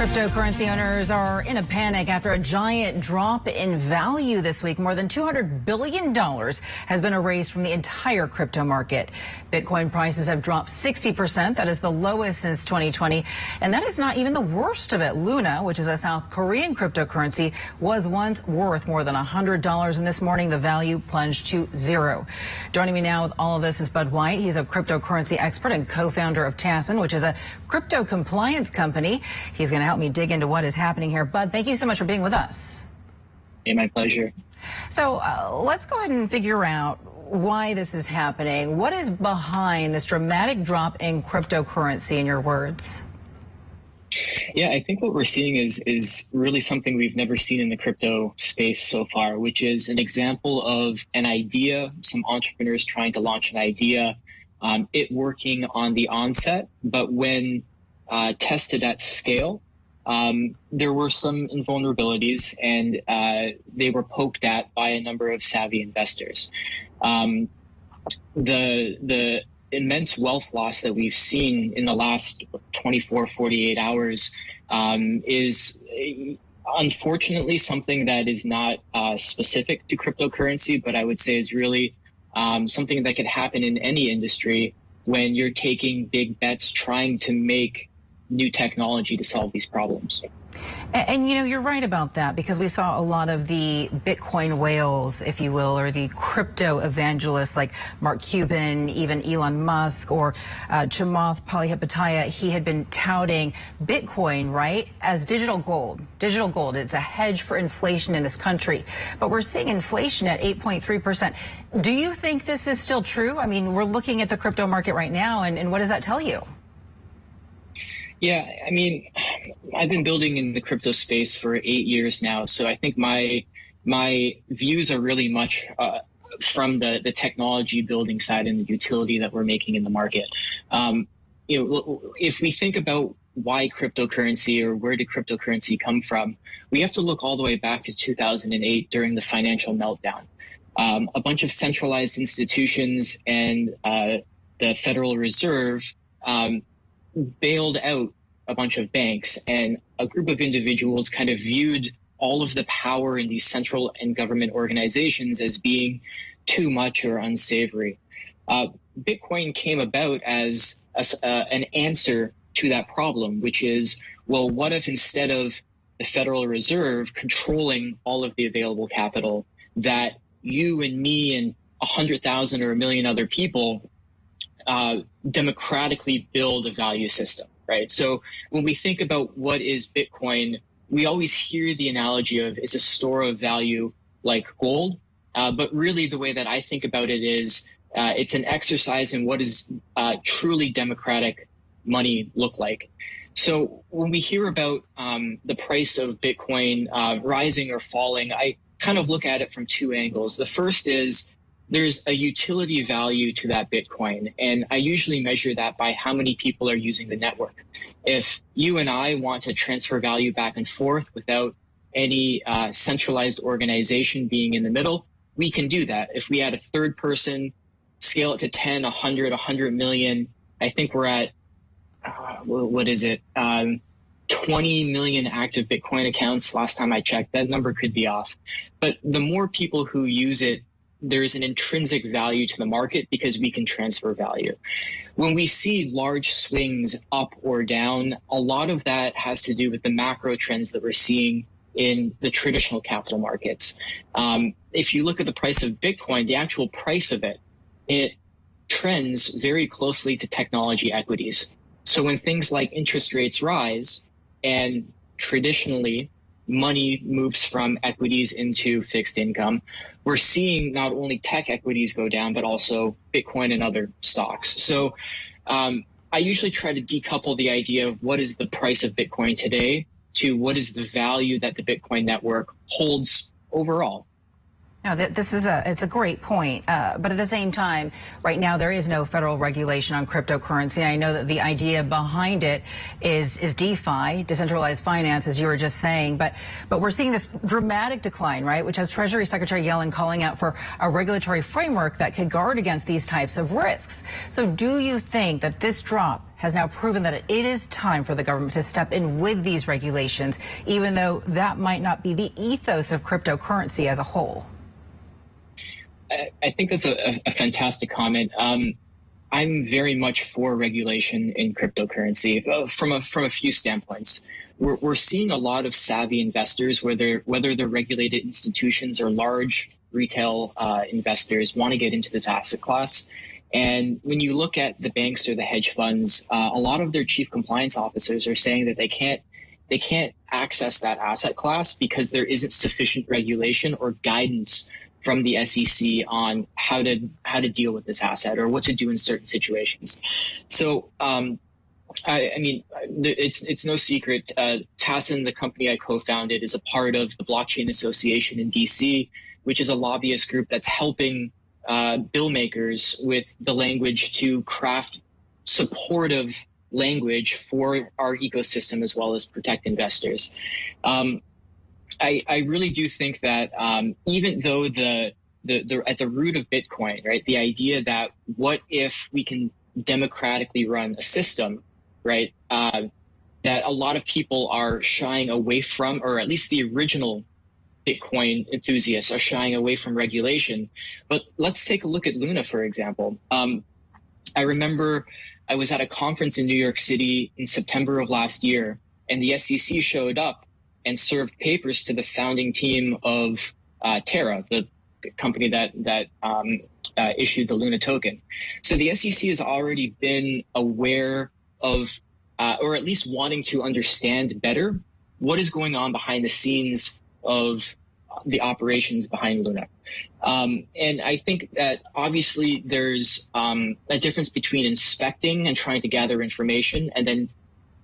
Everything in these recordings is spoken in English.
Cryptocurrency owners are in a panic after a giant drop in value this week. More than $200 billion has been erased from the entire crypto market. Bitcoin prices have dropped 60%. That is the lowest since 2020. And that is not even the worst of it. Luna, which is a South Korean cryptocurrency, was once worth more than $100. And this morning, the value plunged to zero. Joining me now with all of this is Budd White. He's a cryptocurrency expert and co-founder of Tacen, which is a crypto compliance company. He's going to help me dig into what is happening here. Budd, thank you so much for being with us. Hey, my pleasure. So let's go ahead and figure out why this is happening. What is behind this dramatic drop in cryptocurrency, in your words? Yeah, I think what we're seeing is really something we've never seen in the crypto space so far, which is an example of an idea, some entrepreneurs trying to launch an idea, it working on the onset, but when tested at scale, there were some vulnerabilities, and they were poked at by a number of savvy investors. The immense wealth loss that we've seen in the last 24, 48 hours is unfortunately something that is not specific to cryptocurrency, but I would say is really something that could happen in any industry when you're taking big bets trying to make new technology to solve these problems. And you know, you're right about that, because we saw a lot of the Bitcoin whales, if you will, or the crypto evangelists like Mark Cuban, even Elon Musk, or Chamath Palihapitiya. He had been touting Bitcoin, right, as digital gold. Digital gold, it's a hedge for inflation in this country. But we're seeing inflation at 8.3%. Do you think this is still true? I mean, we're looking at the crypto market right now, and what does that tell you? Yeah, I mean, I've been building in the crypto space for 8 years now, so I think my views are really much from the technology building side and the utility that we're making in the market. You know, if we think about why cryptocurrency, or where did cryptocurrency come from, we have to look all the way back to 2008 during the financial meltdown. A bunch of centralized institutions and the Federal Reserve bailed out a bunch of banks, and a group of individuals kind of viewed all of the power in these central and government organizations as being too much or unsavory. Bitcoin came about as an answer to that problem, which is, well, what if instead of the Federal Reserve controlling all of the available capital, that you and me and 100,000 or 1 million other people democratically build a value system, right? So when we think about what is Bitcoin, we always hear the analogy of it's a store of value like gold. But really the way that I think about it is it's an exercise in what is truly democratic money look like. So when we hear about the price of Bitcoin rising or falling, I kind of look at it from two angles. The first is there's a utility value to that Bitcoin, and I usually measure that by how many people are using the network. If you and I want to transfer value back and forth without any centralized organization being in the middle, we can do that. If we add a third person, scale it to 10, 100, 100 million, I think we're at, what is it, 20 million active Bitcoin accounts last time I checked. That number could be off. But the more people who use it, there's an intrinsic value to the market because we can transfer value. When we see large swings up or down, a lot of that has to do with the macro trends that we're seeing in the traditional capital markets. If you look at the price of Bitcoin, the actual price of it, it trends very closely to technology equities. So when things like interest rates rise, and traditionally money moves from equities into fixed income, we're seeing not only tech equities go down, but also Bitcoin and other stocks. So I usually try to decouple the idea of what is the price of Bitcoin today to what is the value that the Bitcoin network holds overall. No, it's a great point. But at the same time, right now, there is no federal regulation on cryptocurrency. And I know that the idea behind it is DeFi, decentralized finance, as you were just saying. But we're seeing this dramatic decline, right, which has Treasury Secretary Yellen calling out for a regulatory framework that could guard against these types of risks. So do you think that this drop has now proven that it is time for the government to step in with these regulations, even though that might not be the ethos of cryptocurrency as a whole. I think that's a fantastic comment. I'm very much for regulation in cryptocurrency from a few standpoints. We're seeing a lot of savvy investors, whether they're regulated institutions or large retail investors, want to get into this asset class. And when you look at the banks or the hedge funds, a lot of their chief compliance officers are saying that they can't access that asset class because there isn't sufficient regulation or guidance from the SEC on how to deal with this asset or what to do in certain situations. So, I mean, it's no secret. Tacen, the company I co-founded, is a part of the Blockchain Association in DC, which is a lobbyist group that's helping bill makers with the language to craft supportive language for our ecosystem as well as protect investors. I really do think that even though the at the root of Bitcoin, right, the idea that what if we can democratically run a system, right, that a lot of people are shying away from, or at least the original Bitcoin enthusiasts are shying away from regulation. But let's take a look at Luna, for example. I remember I was at a conference in New York City in September of last year, and the SEC showed up and served papers to the founding team of Terra, the company that issued the Luna token. So the SEC has already been aware of, or at least wanting to understand better, what is going on behind the scenes of the operations behind Luna. And I think that obviously there's a difference between inspecting and trying to gather information and then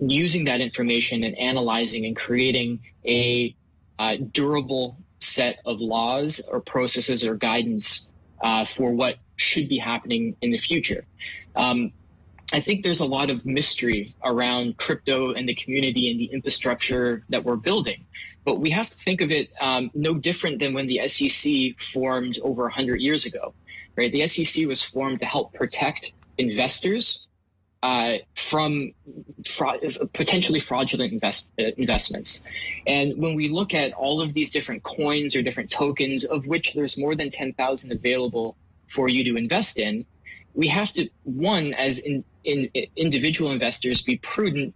using that information and analyzing and creating a durable set of laws or processes or guidance for what should be happening in the future. I think there's a lot of mystery around crypto and the community and the infrastructure that we're building. But we have to think of it no different than when the SEC formed over 100 years ago, right? The SEC was formed to help protect investors from potentially fraudulent investments. And when we look at all of these different coins or different tokens, of which there's more than 10,000 available for you to invest in, we have to, one, as individual investors, be prudent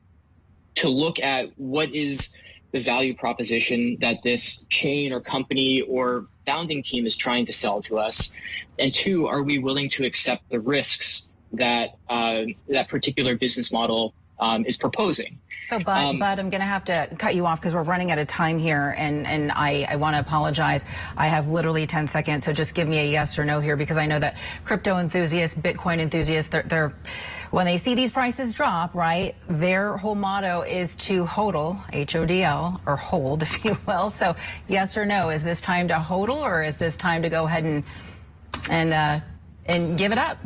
to look at what is the value proposition that this chain or company or founding team is trying to sell to us. And two, are we willing to accept the risks that that particular business model is proposing? So, Bud, I'm going to have to cut you off because we're running out of time here, and I want to apologize. I have literally 10 seconds, so just give me a yes or no here, because I know that crypto enthusiasts, Bitcoin enthusiasts, they're when they see these prices drop, right, their whole motto is to hodl, H-O-D-L, or hold, if you will. So, yes or no, is this time to hodl, or is this time to go ahead and give it up?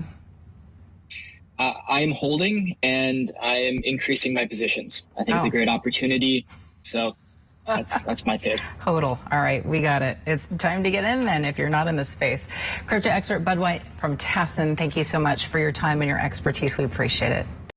I am holding, and I am increasing my positions. I think it's a great opportunity. So that's my take. Hodl. All right, we got it. It's time to get in then if you're not in the space. Crypto expert Budd White from Tacen, thank you so much for your time and your expertise. We appreciate it.